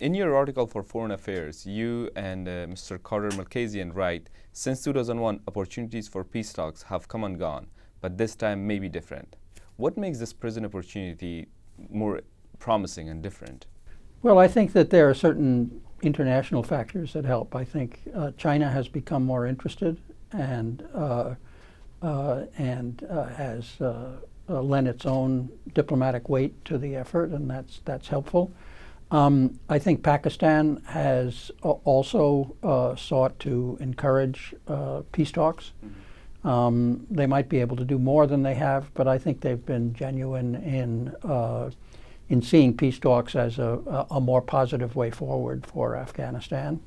In your article for Foreign Affairs, you and Mr. Carter Malkasian write, since 2001, opportunities for peace talks have come and gone, but this time may be different. What makes this present opportunity more promising and different? Well, I think that there are certain international factors that help. I think China has become more interested and has lent its own diplomatic weight to the effort, and that's helpful. I think Pakistan has also sought to encourage peace talks. They might be able to do more than they have, but I think they've been genuine in seeing peace talks as a more positive way forward for Afghanistan.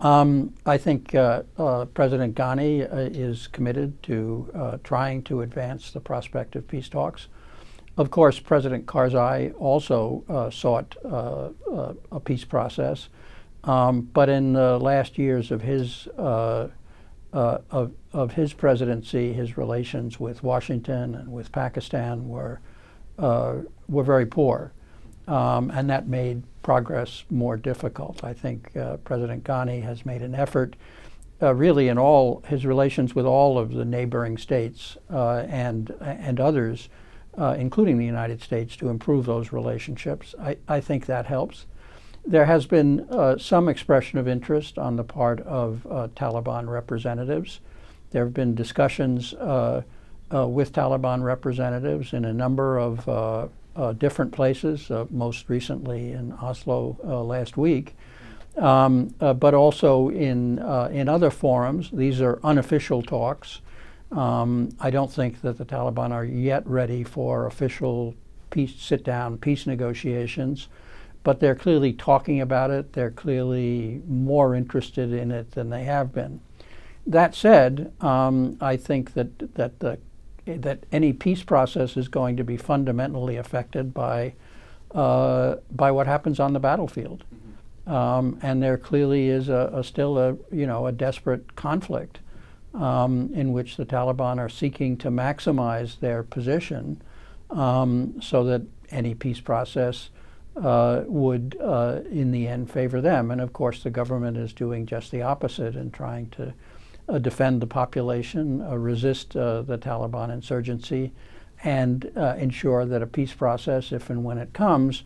I think President Ghani is committed to trying to advance the prospect of peace talks. Of course, President Karzai also sought a peace process, but in the last years of his presidency, his relations with Washington and with Pakistan were very poor, and that made progress more difficult. I think President Ghani has made an effort, really in all his relations with all of the neighboring states and others, including the United States, to improve those relationships. I think that helps. There has been some expression of interest on the part of Taliban representatives. There have been discussions with Taliban representatives in a number of different places, most recently in Oslo last week, but also in other forums. These are unofficial talks. I don't think that the Taliban are yet ready for official sit-down peace negotiations, but they're clearly talking about it. They're clearly more interested in it than they have been. That said, I think that any peace process is going to be fundamentally affected by what happens on the battlefield, and there clearly is still a desperate conflict in which the Taliban are seeking to maximize their position, so that any peace process would, in the end, favor them. And of course, the government is doing just the opposite and trying to defend the population, resist the Taliban insurgency, and ensure that a peace process, if and when it comes,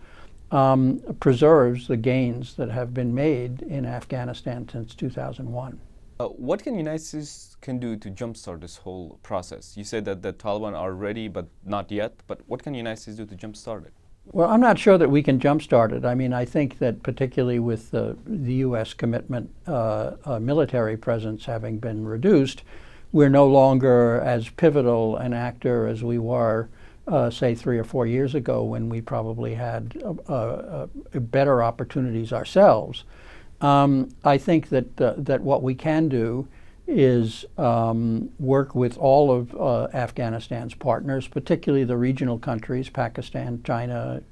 preserves the gains that have been made in Afghanistan since 2001. What can the United States can do to jumpstart this whole process? You said that the Taliban are ready, but not yet. But what can the United States do to jumpstart it? Well, I'm not sure that we can jumpstart it. I mean, I think that particularly with the U.S. commitment, military presence having been reduced, we're no longer as pivotal an actor as we were, say, 3 or 4 years ago, when we probably had better opportunities ourselves. I think that what we can do is work with all of Afghanistan's partners, particularly the regional countries, Pakistan, China,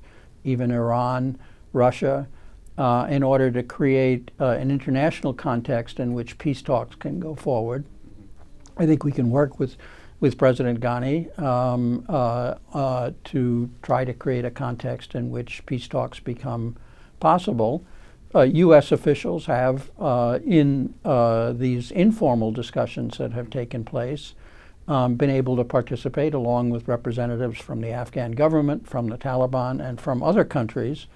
even Iran, Russia, in order to create an international context in which peace talks can go forward. I think we can work with President Ghani to try to create a context in which peace talks become possible. U.S. officials have, in these informal discussions that have taken place, been able to participate along with representatives from the Afghan government, from the Taliban, and from other countries.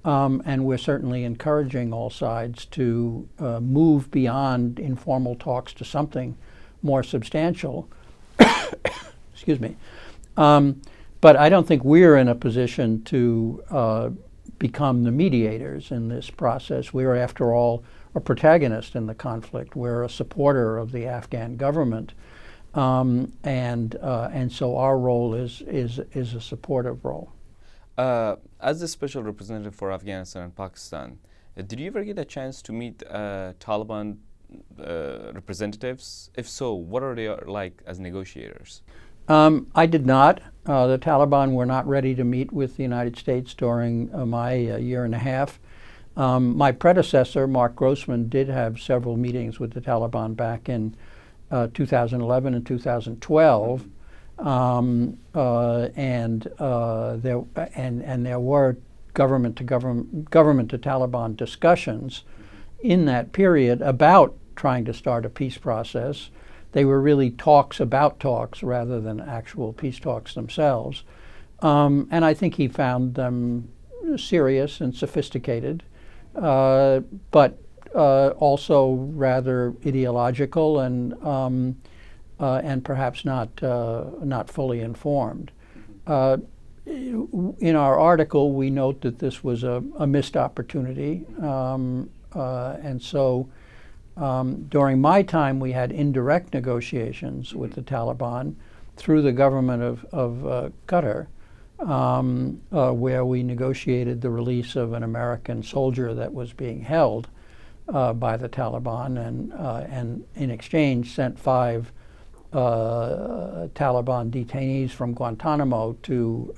And we're certainly encouraging all sides to move beyond informal talks to something more substantial. Excuse me. But I don't think we're in a position to become the mediators in this process. We are, after all, a protagonist in the conflict. We're a supporter of the Afghan government, and so our role is a supportive role. As the special representative for Afghanistan and Pakistan, did you ever get a chance to meet Taliban representatives? If so, what are they like as negotiators? I did not. The Taliban were not ready to meet with the United States during my year and a half. My predecessor, Mark Grossman, did have several meetings with the Taliban back in 2011 and 2012, and there were government to Taliban discussions in that period about trying to start a peace process. They were really talks about talks rather than actual peace talks themselves. And I think he found them serious and sophisticated, but also rather ideological and perhaps not fully informed. In our article, we note that this was a missed opportunity, and so during my time, we had indirect negotiations with the Taliban through the government of Qatar, where we negotiated the release of an American soldier that was being held by the Taliban, and in exchange sent 5 Taliban detainees from Guantanamo to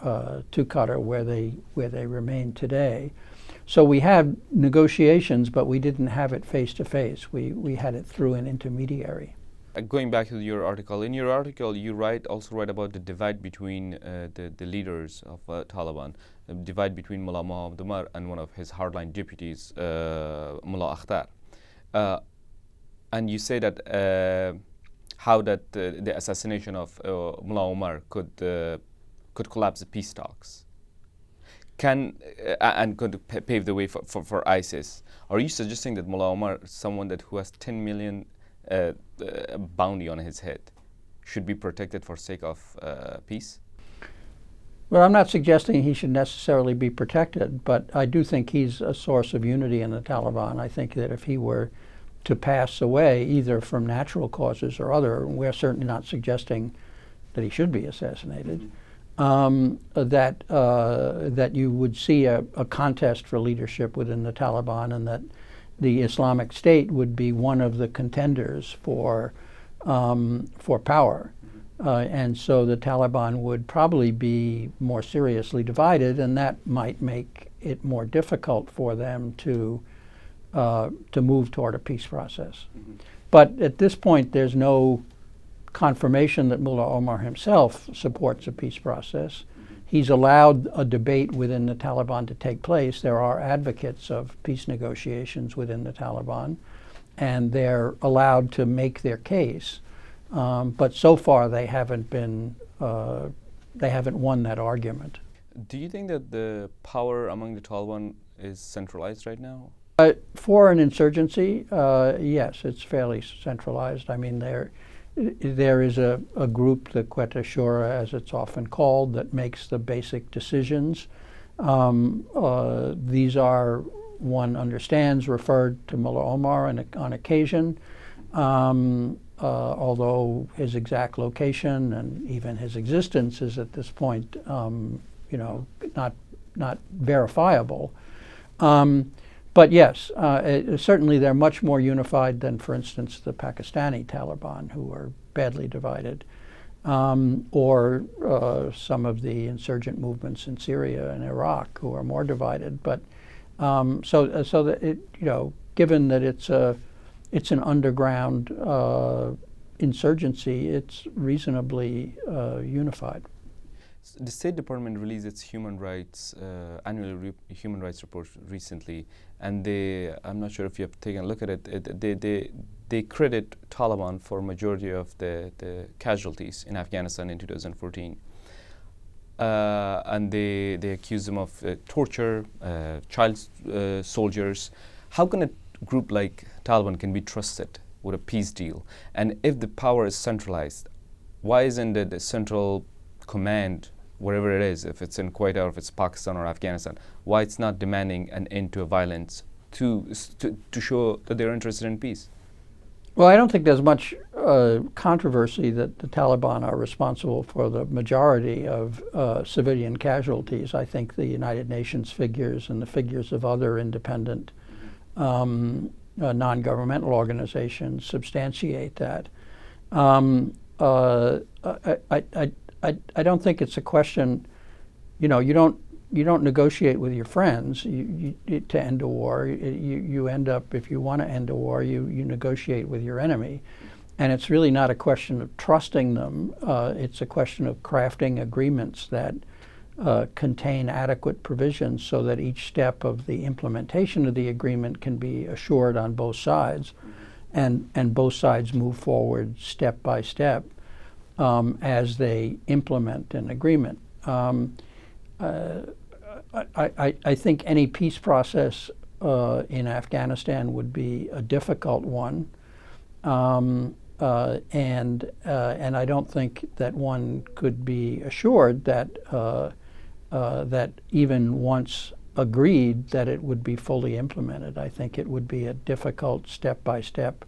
Qatar, where they remain today. So we had negotiations, but we didn't have it face to face. We had it through an intermediary. Going back to your article, in your article you also write about the divide between the leaders of Taliban, the divide between Mullah Omar and one of his hardline deputies, Mullah Akhtar. And you say that how that the assassination of Mullah Omar could collapse the peace talks, and could pave the way for ISIS. Are you suggesting that Mullah Omar, someone who has 10 million bounty on his head, should be protected for sake of peace? Well, I'm not suggesting he should necessarily be protected, but I do think he's a source of unity in the Taliban. I think that if he were to pass away, either from natural causes or other, we're certainly not suggesting that he should be assassinated, that you would see a contest for leadership within the Taliban, and that the Islamic State would be one of the contenders for power. And so the Taliban would probably be more seriously divided, and that might make it more difficult for them to move toward a peace process. Mm-hmm. But at this point, there's no confirmation that Mullah Omar himself supports a peace process. Mm-hmm. He's allowed a debate within the Taliban to take place. There are advocates of peace negotiations within the Taliban, and they're allowed to make their case. But so far, they haven't won that argument. Do you think that the power among the Taliban is centralized right now? For an insurgency, yes, it's fairly centralized. I mean, there is a group, the Quetta Shura, as it's often called, that makes the basic decisions. These are, one understands, referred to Mullah Omar on occasion, although his exact location and even his existence is at this point, not verifiable. But yes, certainly they're much more unified than, for instance, the Pakistani Taliban, who are badly divided, or some of the insurgent movements in Syria and Iraq, who are more divided. But so that it, given that it's an underground insurgency, it's reasonably unified. The State Department released its annual human rights report recently, and I'm not sure if you have taken a look at it. They credit Taliban for majority of the casualties in Afghanistan in 2014, and they accuse them of torture, child soldiers. How can a group like Taliban can be trusted with a peace deal? And if the power is centralized, why isn't it the central command, wherever it is, if it's in Quetta or if it's Pakistan or Afghanistan, why it's not demanding an end to violence to show that they're interested in peace? Well, I don't think there's much controversy that the Taliban are responsible for the majority of civilian casualties. I think the United Nations figures and the figures of other independent non-governmental organizations substantiate that. I don't think it's a question, you don't negotiate with your friends to end a war. You end up, if you want to end a war, you negotiate with your enemy. And it's really not a question of trusting them. It's a question of crafting agreements that contain adequate provisions so that each step of the implementation of the agreement can be assured on both sides, and both sides move forward step by step as they implement an agreement. I think any peace process in Afghanistan would be a difficult one, and I don't think that one could be assured that that even once agreed that it would be fully implemented. I think it would be a difficult step-by-step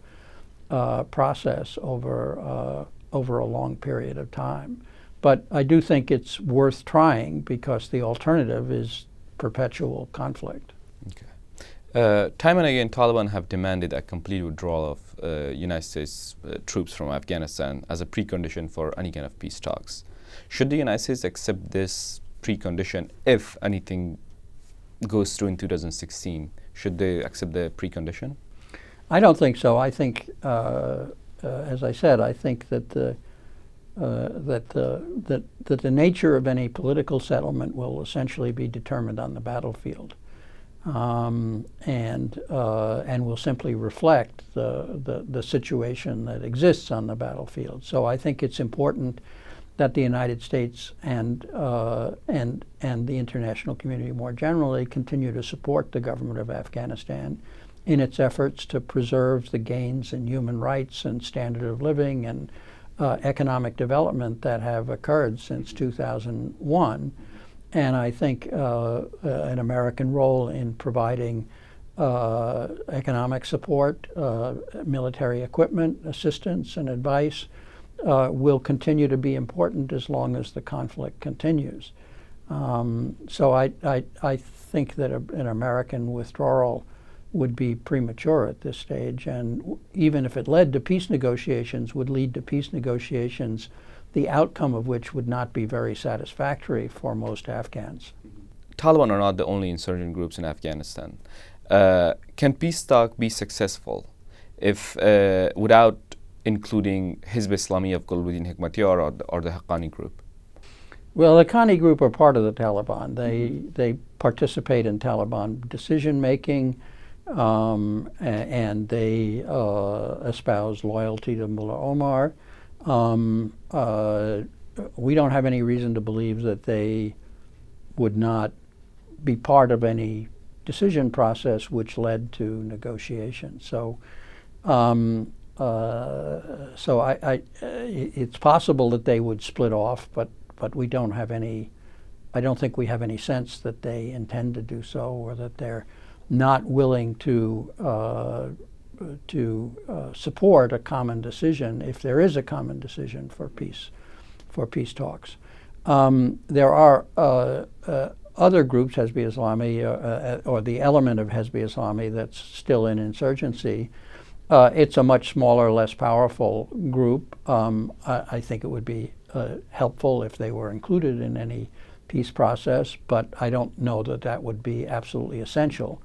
process over a long period of time. But I do think it's worth trying because the alternative is perpetual conflict. Okay. Time and again, Taliban have demanded a complete withdrawal of United States troops from Afghanistan as a precondition for any kind of peace talks. Should the United States accept this precondition if anything goes through in 2016? Should they accept the precondition? I don't think so. I think, as I said, I think that the nature of any political settlement will essentially be determined on the battlefield, and will simply reflect the situation that exists on the battlefield. So I think it's important that the United States and the international community more generally continue to support the government of Afghanistan in its efforts to preserve the gains in human rights and standard of living and economic development that have occurred since 2001. And I think an American role in providing economic support, military equipment, assistance, and advice will continue to be important as long as the conflict continues. So I think that an American withdrawal would be premature at this stage, and even if it led to peace negotiations, would lead to peace negotiations, the outcome of which would not be very satisfactory for most Afghans. Taliban are not the only insurgent groups in Afghanistan. Can peace talk be successful if without including Hizb Islami of Gulbuddin Hekmatyar or the Haqqani group? Well, the Haqqani group are part of the Taliban. They participate in Taliban decision making, and they espouse loyalty to Mullah Omar. We don't have any reason to believe that they would not be part of any decision process which led to negotiations. So, it's possible that they would split off, but we don't have any. I don't think we have any sense that they intend to do so, or that they're not willing to support a common decision if there is a common decision for peace talks. There are other groups, Hizb Islami, or the element of Hizb Islami that's still in insurgency. It's a much smaller, less powerful group. I think it would be helpful if they were included in any peace process, but I don't know that that would be absolutely essential.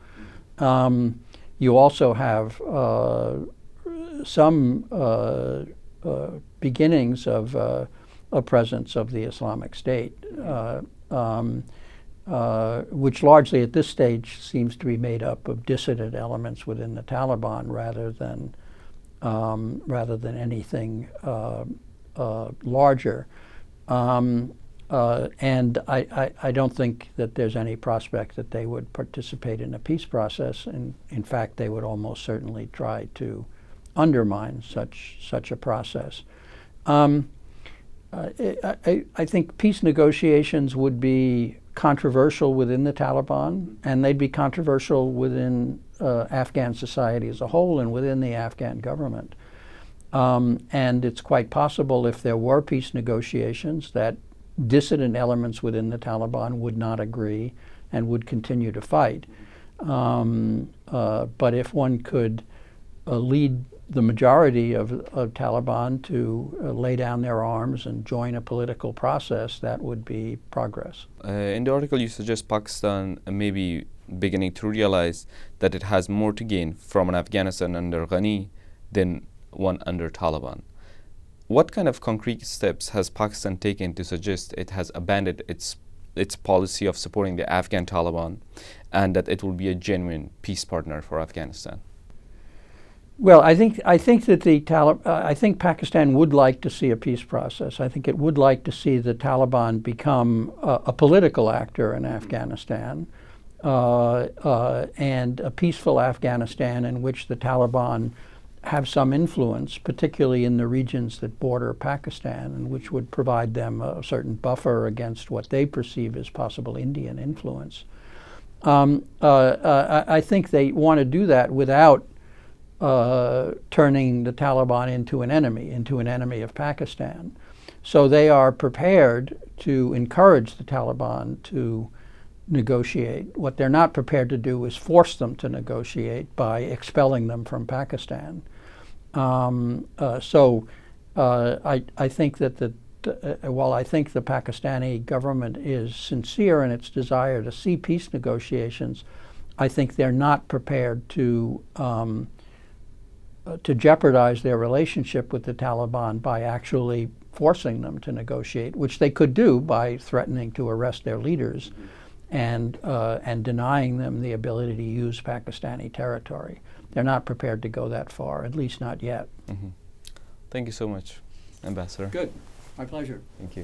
You also have some beginnings of a presence of the Islamic State, which largely at this stage seems to be made up of dissident elements within the Taliban rather than anything larger. And I don't think that there's any prospect that they would participate in a peace process. And in fact, they would almost certainly try to undermine such a process. I think peace negotiations would be controversial within the Taliban, and they'd be controversial within Afghan society as a whole and within the Afghan government. And it's quite possible if there were peace negotiations that dissident elements within the Taliban would not agree and would continue to fight. But if one could lead the majority of Taliban to lay down their arms and join a political process, that would be progress. In the article, you suggest Pakistan may be beginning to realize that it has more to gain from an Afghanistan under Ghani than one under Taliban. What kind of concrete steps has Pakistan taken to suggest it has abandoned its its policy of supporting the Afghan Taliban, and that it will be a genuine peace partner for Afghanistan? Well, I think that I think Pakistan would like to see a peace process. I think it would like to see the Taliban become a political actor in Afghanistan, and a peaceful Afghanistan in which the Taliban have some influence, particularly in the regions that border Pakistan, and which would provide them a certain buffer against what they perceive as possible Indian influence. I think they want to do that without turning the Taliban into an enemy of Pakistan. So they are prepared to encourage the Taliban to negotiate. What they're not prepared to do is force them to negotiate by expelling them from Pakistan. I think that while I think the Pakistani government is sincere in its desire to see peace negotiations, I think they're not prepared to jeopardize their relationship with the Taliban by actually forcing them to negotiate, which they could do by threatening to arrest their leaders and denying them the ability to use Pakistani territory. They're not prepared to go that far, at least not yet. Thank you so much, Ambassador. Good. My pleasure. Thank you.